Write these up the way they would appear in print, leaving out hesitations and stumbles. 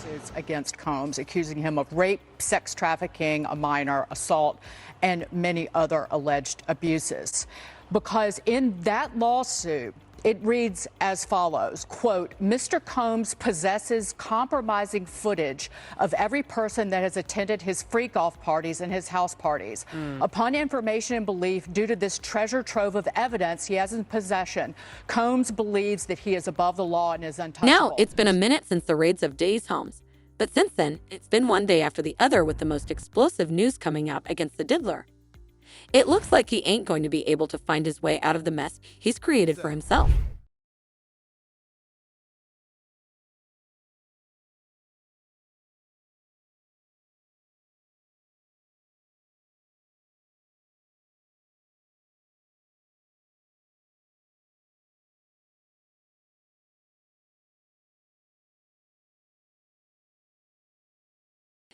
lawsuits against Combs, accusing him of rape, sex trafficking, a minor, assault, and many other alleged abuses. Because in that lawsuit, it reads as follows, quote, Mr. Combs possesses compromising footage of every person that has attended his freak off parties and his house parties. Upon information and belief, due to this treasure trove of evidence he has in possession, Combs believes that he is above the law and is untouchable. Now, it's been a minute since the raids of Diddy's homes. But since then, it's been one day after the other with the most explosive news coming out against the diddler. It looks like he ain't going to be able to find his way out of the mess he's created for himself.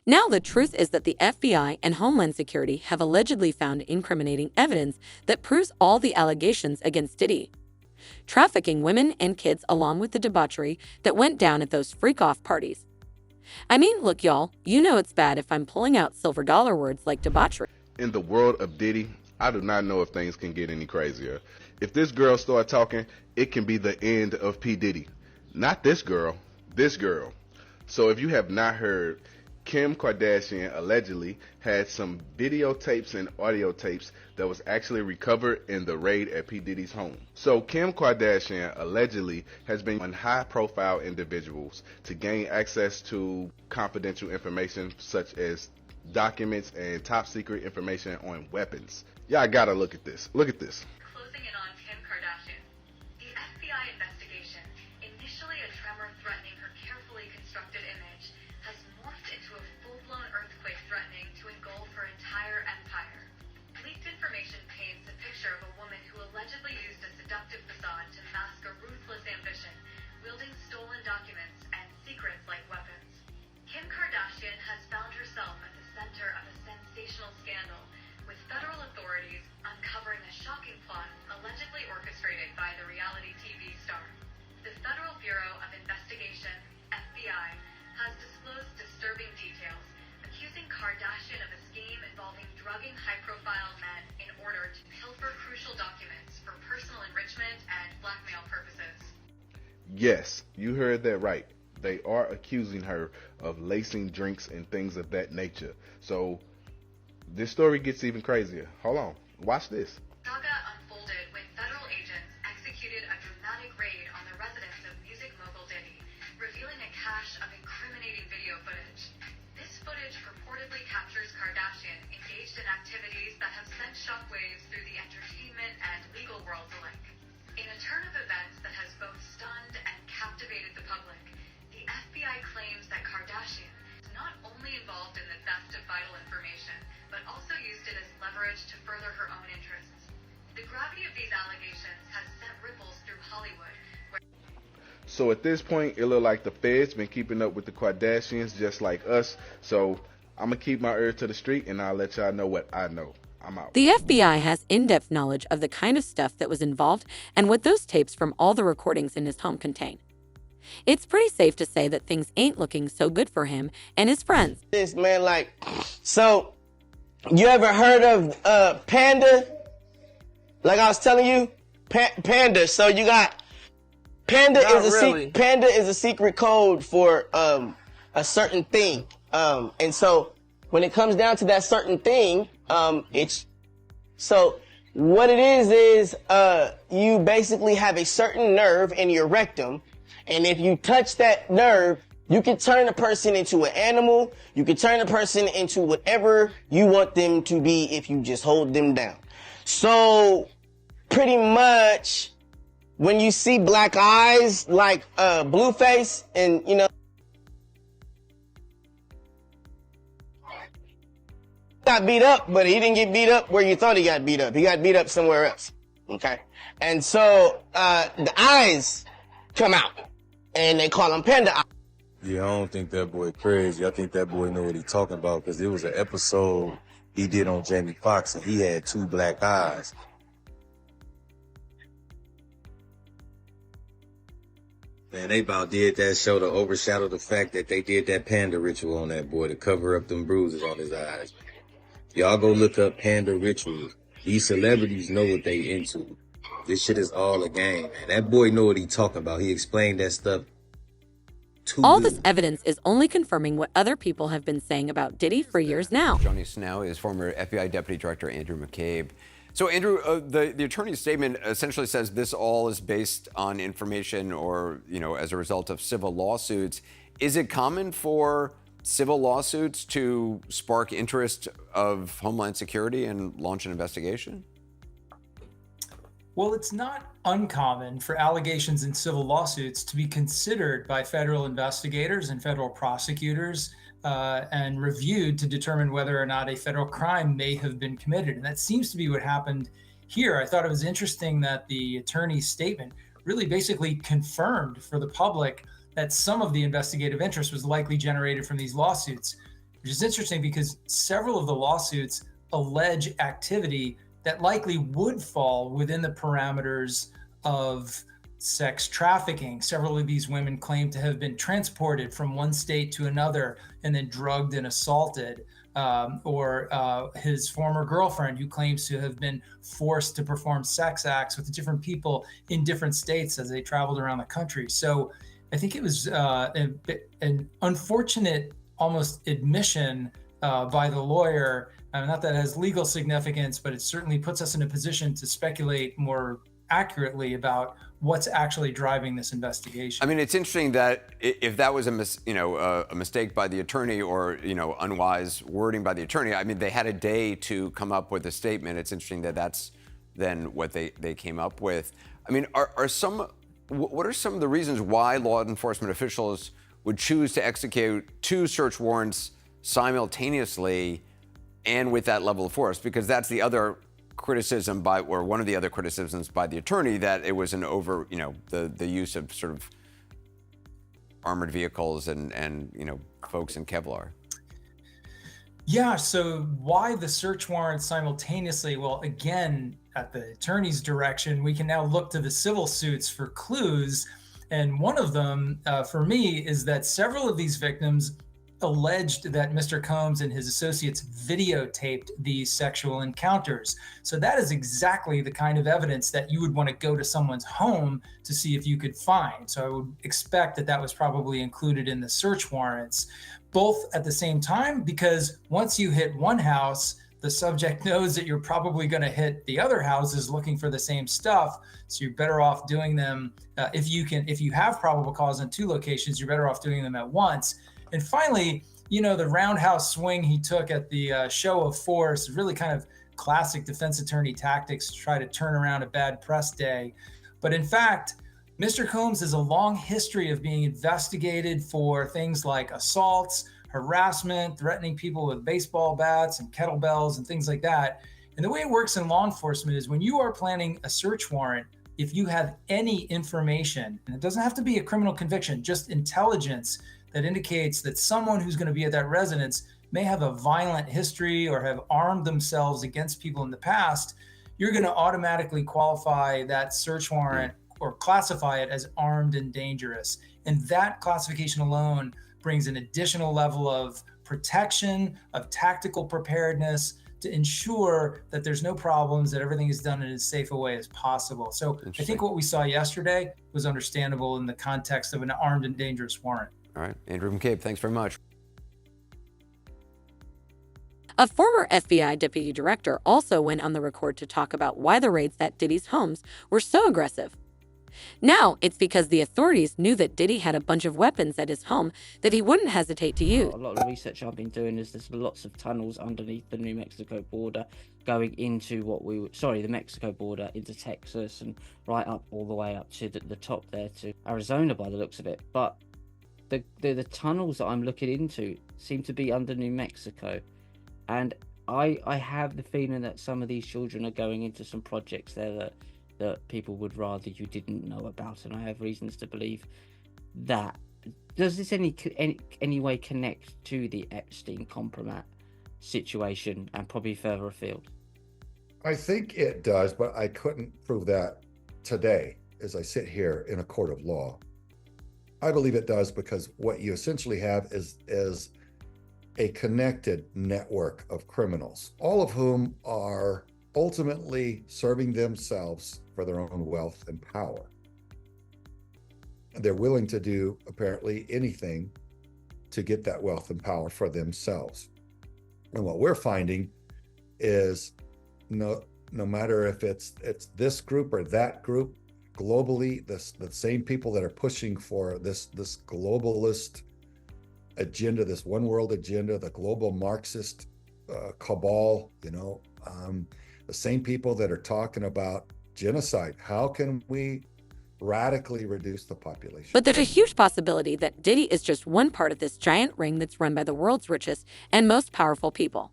Now, the truth is that the FBI and Homeland Security have allegedly found incriminating evidence that proves all the allegations against Diddy. Trafficking women and kids along with the debauchery that went down at those freak-off parties. I mean, look, y'all, you know it's bad if I'm pulling out silver dollar words like debauchery. In the world of Diddy, I do not know if things can get any crazier. If this girl start talking, it can be the end of P. Diddy. Not this girl, this girl. So if you have not heard, Kim Kardashian allegedly had some videotapes and audio tapes that was actually recovered in the raid at P. Diddy's home. So Kim Kardashian allegedly has been on high-profile individuals to gain access to confidential information such as documents and top-secret information on weapons. Y'all gotta look at this. Look at this. Closing in on Kim Kardashian. The FBI investigation, initially a tremor threatening her carefully constructed image, has morphed into a full-blown earthquake threatening to engulf her entire empire. Leaked information paints a picture of a woman who allegedly used a seductive facade to mask a ruthless ambition, wielding stolen documents and secrets like weapons. Kim Kardashian has found herself at the center of a sensational scandal, with federal authorities uncovering a shocking plot allegedly orchestrated by the reality TV star. The Federal Bureau of Investigation, FBI, has disclosed disturbing details, accusing Kardashian of a scheme involving drugging high-profile men in order to pilfer crucial documents for personal enrichment and blackmail purposes. Yes, you heard that right. They are accusing her of lacing drinks and things of that nature. So this story gets even crazier. Hold on, watch this. Saga unfolded when federal agents executed a dramatic raid on the residence of music mogul Diddy, revealing a cache of incriminating video footage. This footage purportedly captures Kardashian engaged in activities that have sent shockwaves through the entertainment and legal worlds alike. In a turn of events that has both stunned and captivated the public, the FBI claims that Kardashian is not only involved in the theft of vital information, but also used it as leverage to further her own interests. The gravity of these allegations has sent ripples through Hollywood. So at this point, it look like the feds been keeping up with the Kardashians just like us. So I'm gonna keep my ear to the street and I'll let y'all know what I know. I'm out. The FBI has in-depth knowledge of the kind of stuff that was involved and what those tapes from all the recordings in his home contain. It's pretty safe to say that things ain't looking so good for him and his friends. This man, like, so you ever heard of Panda? Like I was telling you, Panda. So you got Panda Panda is a secret code for a certain thing. And so when it comes down to that certain thing, it's so what it is you basically have a certain nerve in your rectum, and if you touch that nerve, you can turn a person into an animal. You can turn a person into whatever you want them to be if you just hold them down. So pretty much when you see black eyes like Blueface, and you know, got beat up, but he didn't get beat up where you thought he got beat up. He got beat up somewhere else. Okay. And so the eyes come out and they call them panda eyes. Yeah, I don't think that boy crazy. I think that boy know what he's talking about, because there was an episode he did on Jamie Foxx and he had two black eyes. Man, they about did that show to overshadow the fact that they did that panda ritual on that boy to cover up them bruises on his eyes. Y'all go look up panda rituals. These celebrities know what they into. This shit is all a game, man. That boy know what he talking about. He explained that stuff too All good. this evidence is only confirming what other people have been saying about Diddy for years now. Joining us now is former FBI Deputy Director Andrew McCabe. So, Andrew, the attorney's statement essentially says this all is based on information or, as a result of civil lawsuits. Is it common for civil lawsuits to spark interest of Homeland Security and launch an investigation? Well, it's not uncommon for allegations in civil lawsuits to be considered by federal investigators and federal prosecutors and reviewed to determine whether or not a federal crime may have been committed. And that seems to be what happened here. I thought it was interesting that the attorney's statement really basically confirmed for the public that some of the investigative interest was likely generated from these lawsuits, which is interesting because several of the lawsuits allege activity that likely would fall within the parameters of sex trafficking. Several of these women claim to have been transported from one state to another and then drugged and assaulted, or his former girlfriend who claims to have been forced to perform sex acts with different people in different states as they traveled around the country. So I think it was an unfortunate almost admission by the lawyer. Not that it has legal significance, but it certainly puts us in a position to speculate more accurately about what's actually driving this investigation. I mean, it's interesting that if that was a mistake by the attorney or unwise wording by the attorney, I mean, they had a day to come up with a statement. It's interesting that that's then what they came up with. I mean, what are some of the reasons why law enforcement officials would choose to execute 2 search warrants simultaneously and with that level of force? Because that's the other criticism one of the other criticisms by the attorney, that it was an over, the use of sort of armored vehicles and folks in Kevlar. Yeah, so why the search warrant simultaneously? Well, again, at the attorney's direction, we can now look to the civil suits for clues. And one of them, for me, is that several of these victims alleged that Mr. Combs and his associates videotaped these sexual encounters. So that is exactly the kind of evidence that you would want to go to someone's home to see if you could find. So I would expect that that was probably included in the search warrants, both at the same time, because once you hit one house, the subject knows that you're probably going to hit the other houses looking for the same stuff. So you're better off doing them if you have probable cause in 2 locations, you're better off doing them at once. And finally, the roundhouse swing he took at the show of force, really kind of classic defense attorney tactics to try to turn around a bad press day. But in fact, Mr. Combs has a long history of being investigated for things like assaults, harassment, threatening people with baseball bats and kettlebells and things like that. And the way it works in law enforcement is when you are planning a search warrant, if you have any information, and it doesn't have to be a criminal conviction, just intelligence that indicates that someone who's going to be at that residence may have a violent history or have armed themselves against people in the past, you're going to automatically qualify that search warrant or classify it as armed and dangerous. And that classification alone brings an additional level of protection, of tactical preparedness to ensure that there's no problems, that everything is done in as safe a way as possible. So I think what we saw yesterday was understandable in the context of an armed and dangerous warrant. All right, Andrew McCabe, thanks very much. A former FBI deputy director also went on the record to talk about why the raids at Diddy's homes were so aggressive. Now, it's because the authorities knew that Diddy had a bunch of weapons at his home that he wouldn't hesitate to use. A lot of the research I've been doing is there's lots of tunnels underneath the New Mexico border going into the Mexico border into Texas and right up all the way up to the top there to Arizona by the looks of it. But the tunnels that I'm looking into seem to be under New Mexico, and I have the feeling that some of these children are going into some projects there that people would rather you didn't know about, and I have reasons to believe that. Does this any way connect to the Epstein compromat situation and probably further afield? I think it does, but I couldn't prove that today as I sit here in a court of law. I believe it does, because what you essentially have is a connected network of criminals, all of whom are ultimately serving themselves for their own wealth and power. They're willing to do apparently anything to get that wealth and power for themselves. And what we're finding is no matter if it's this group or that group, globally, the same people that are pushing for this globalist agenda, this one world agenda, the global Marxist cabal, the same people that are talking about genocide. How can we radically reduce the population? But there's a huge possibility that Diddy is just one part of this giant ring that's run by the world's richest and most powerful people.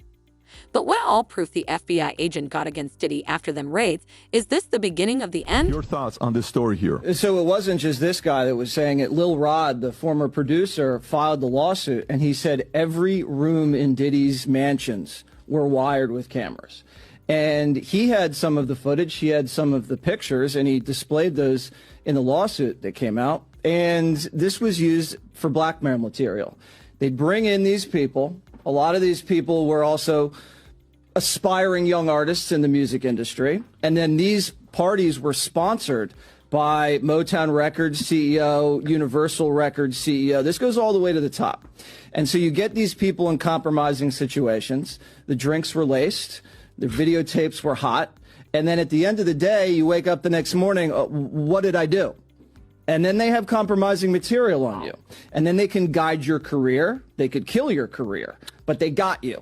But what all proof the FBI agent got against Diddy after them raids, is this the beginning of the end? Your thoughts on this story here? So it wasn't just this guy that was saying it. Lil Rod, the former producer, filed the lawsuit, and he said every room in Diddy's mansions were wired with cameras. And he had some of the footage, he had some of the pictures, and he displayed those in the lawsuit that came out. And this was used for blackmail material. They'd bring in these people. A lot of these people were also aspiring young artists in the music industry. And then these parties were sponsored by Motown Records CEO, Universal Records CEO. This goes all the way to the top. And so you get these people in compromising situations. The drinks were laced. The videotapes were hot. And then at the end of the day, you wake up the next morning, what did I do? And then they have compromising material on you. And then they can guide your career. They could kill your career, but they got you.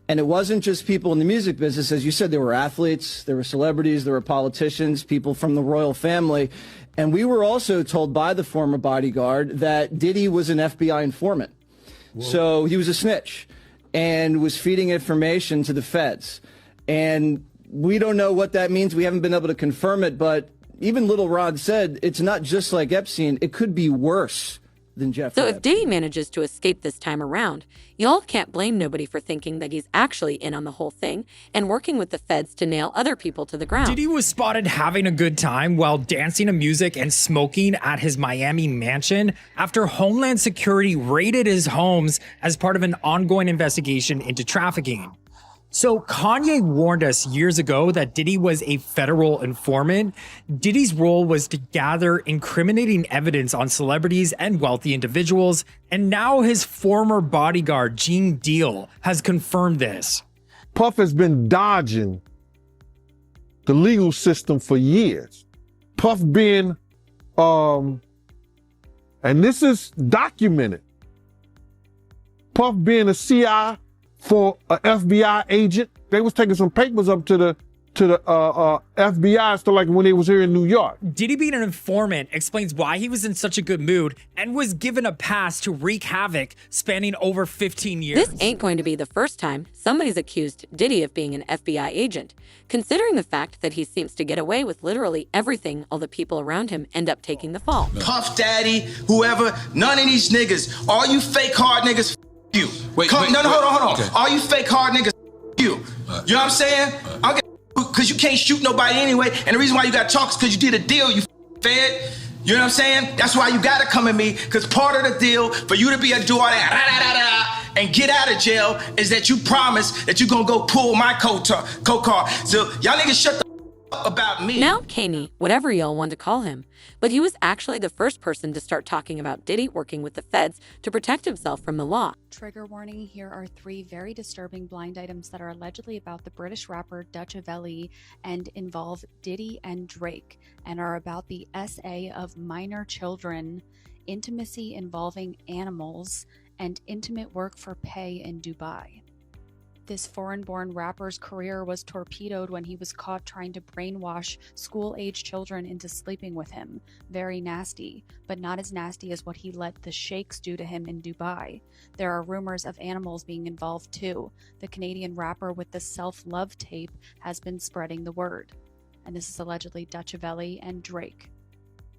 And it wasn't just people in the music business. As you said, there were athletes, there were celebrities, there were politicians, people from the royal family. And we were also told by the former bodyguard that Diddy was an FBI informant. Whoa. So he was a snitch and was feeding information to the feds. And we don't know what that means. We haven't been able to confirm it, but even Little Rod said it's not just like Epstein. It could be worse than Jeffrey So if Epstein. Diddy manages to escape this time around, y'all can't blame nobody for thinking that he's actually in on the whole thing and working with the feds to nail other people to the ground. Diddy was spotted having a good time while dancing to music and smoking at his Miami mansion after Homeland Security raided his homes as part of an ongoing investigation into trafficking. So Kanye warned us years ago that Diddy was a federal informant. Diddy's role was to gather incriminating evidence on celebrities and wealthy individuals, and now his former bodyguard, Gene Deal, has confirmed this. Puff has been dodging the legal system for years. Puff being, and this is documented, Puff being a CI for an FBI agent. They was taking some papers up to the FBI, so like when they was here in New York. Diddy being an informant explains why he was in such a good mood and was given a pass to wreak havoc spanning over 15 years. This ain't going to be the first time somebody's accused Diddy of being an FBI agent, considering the fact that he seems to get away with literally everything all the people around him end up taking the fall. Puff Daddy, whoever, none of these niggas, all you fake hard niggas, you. Hold on. Okay. All you fake hard niggas, you. You know what I'm saying? Because you can't shoot nobody anyway, and the reason why you got to talk is because you did a deal, you fed. You know what I'm saying? That's why you got to come at me, because part of the deal for you to be a do all that and get out of jail is that you promise that you're going to go pull my co-car. So y'all niggas shut the up about me. Now Kanye, whatever y'all want to call him, but he was actually the first person to start talking about Diddy working with the feds to protect himself from the law. Trigger warning, here are 3 very disturbing blind items that are allegedly about the British rapper Dutch Avelli and involve Diddy and Drake and are about the SA of minor children, intimacy involving animals, and intimate work for pay in Dubai. This foreign-born rapper's career was torpedoed when he was caught trying to brainwash school-age children into sleeping with him. Very nasty, but not as nasty as what he let the sheikhs do to him in Dubai. There are rumors of animals being involved too. The Canadian rapper with the self-love tape has been spreading the word. And this is allegedly Dutch Avelli and Drake.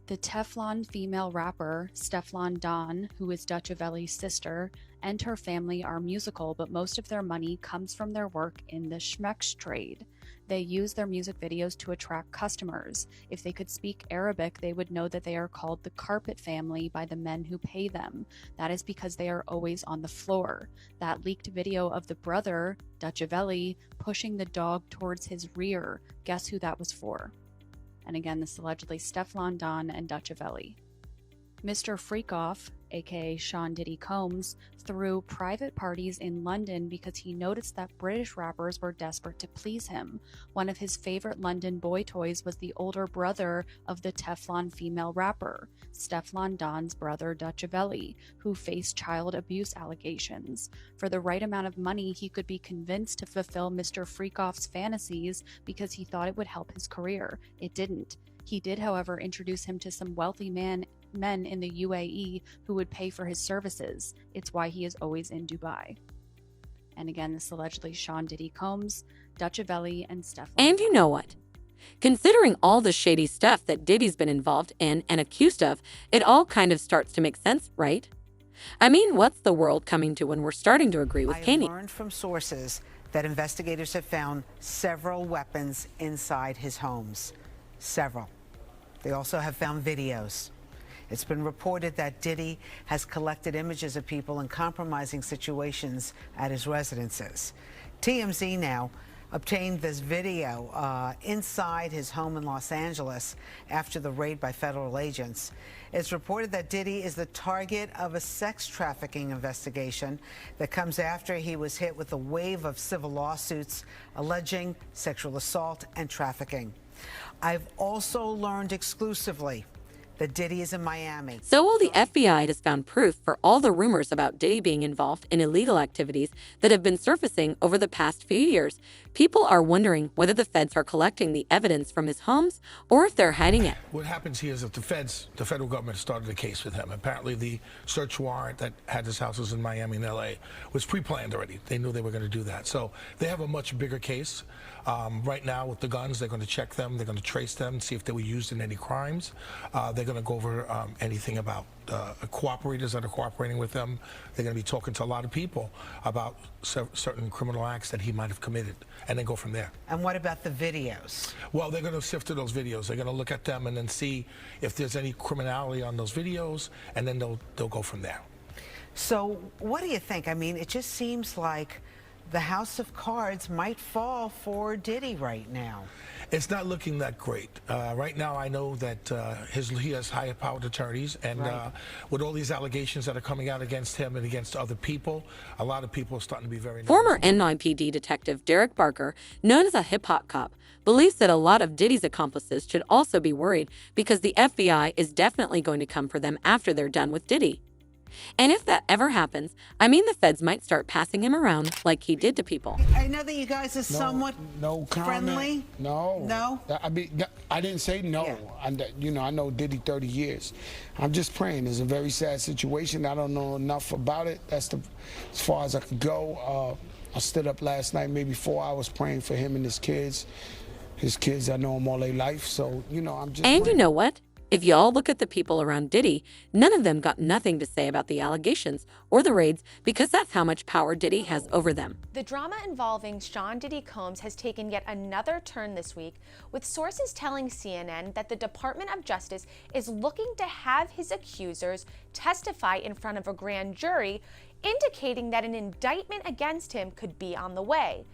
The Teflon female rapper, Stefflon Don, who is Dutchavelli's sister, and her family are musical, but most of their money comes from their work in the schmex trade. They use their music videos to attract customers. If they could speak Arabic, they would know that they are called the carpet family by the men who pay them. That is because they are always on the floor. That leaked video of the brother, Dutchavelli, pushing the dog towards his rear. Guess who that was for? And again, this is allegedly Stefflon Don and Dutchavelli. Mr. Freakoff, aka Sean Diddy Combs, threw private parties in London because he noticed that British rappers were desperate to please him. One of his favorite London boy toys was the older brother of the Teflon female rapper, Stefflon Don's brother Dutchavelli, who faced child abuse allegations. For the right amount of money, he could be convinced to fulfill Mr. Freakoff's fantasies because he thought it would help his career. It didn't. He did, however, introduce him to some wealthy men in the UAE who would pay for his services. It's why he is always in Dubai. And again, this is allegedly Sean Diddy Combs, Dutchavelli, and Stefflon. And you know what? Considering all the shady stuff that Diddy's been involved in and accused of, it all kind of starts to make sense, right? I mean, what's the world coming to when we're starting to agree with Kanye? I learned from sources that investigators have found several weapons inside his homes. Several. They also have found videos. It's been reported that Diddy has collected images of people in compromising situations at his residences. TMZ now obtained this video inside his home in Los Angeles after the raid by federal agents. It's reported that Diddy is the target of a sex trafficking investigation that comes after he was hit with a wave of civil lawsuits alleging sexual assault and trafficking. I've also learned exclusively that Diddy is in Miami. So while the FBI has found proof for all the rumors about Diddy being involved in illegal activities that have been surfacing over the past few years, people are wondering whether the feds are collecting the evidence from his homes or if they're hiding it. What happens here is that the federal government started a case with him. Apparently the search warrant that had his houses in Miami and LA was pre-planned already. They knew they were going to do that. So they have a much bigger case. Right now with the guns, they're going to check them, they're going to trace them, see if they were used in any crimes. They're going to go over anything about cooperators that are cooperating with them. They're going to be talking to a lot of people about certain criminal acts that he might have committed, and then go from there. And what about the videos? Well, they're going to sift through those videos. They're going to look at them and then see if there's any criminality on those videos, and then they'll go from there. So what do you think? I mean, it just seems like the house of cards might fall for Diddy right now. It's not looking that great. Right now, I know that he has high-powered attorneys, and with all these allegations that are coming out against him and against other people, a lot of people are starting to be very nervous. Former NYPD detective Derek Barker, known as a hip-hop cop, believes that a lot of Diddy's accomplices should also be worried because the FBI is definitely going to come for them after they're done with Diddy. And if that ever happens, I mean the feds might start passing him around like he did to people. I know that you guys are somewhat friendly. No. I mean, I didn't say no. Yeah. I know Diddy 30 years. I'm just praying. It's a very sad situation. I don't know enough about it. That's as far as I could go. I stood up last night, maybe 4 hours, praying for him and his kids. His kids, I know them all their life. So, I'm just And praying. you know what? If you all look at the people around Diddy, none of them got nothing to say about the allegations or the raids because that's how much power Diddy has over them. The drama involving Sean Diddy Combs has taken yet another turn this week, with sources telling CNN that the Department of Justice is looking to have his accusers testify in front of a grand jury, indicating that an indictment against him could be on the way.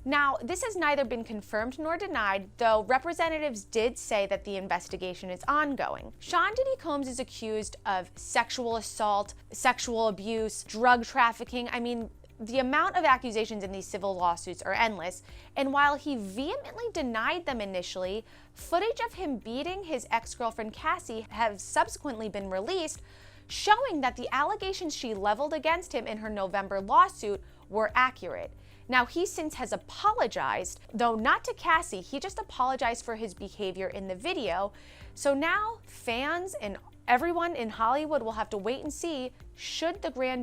Now, this has neither been confirmed nor denied, though representatives did say that the investigation is ongoing. Sean Diddy Combs is accused of sexual assault, sexual abuse, drug trafficking. I mean, the amount of accusations in these civil lawsuits are endless, and while he vehemently denied them initially, footage of him beating his ex-girlfriend Cassie have subsequently been released, showing that the allegations she leveled against him in her November lawsuit were accurate. Now, he since has apologized, though not to Cassie, he just apologized for his behavior in the video. So now fans and everyone in Hollywood will have to wait and see, should the grand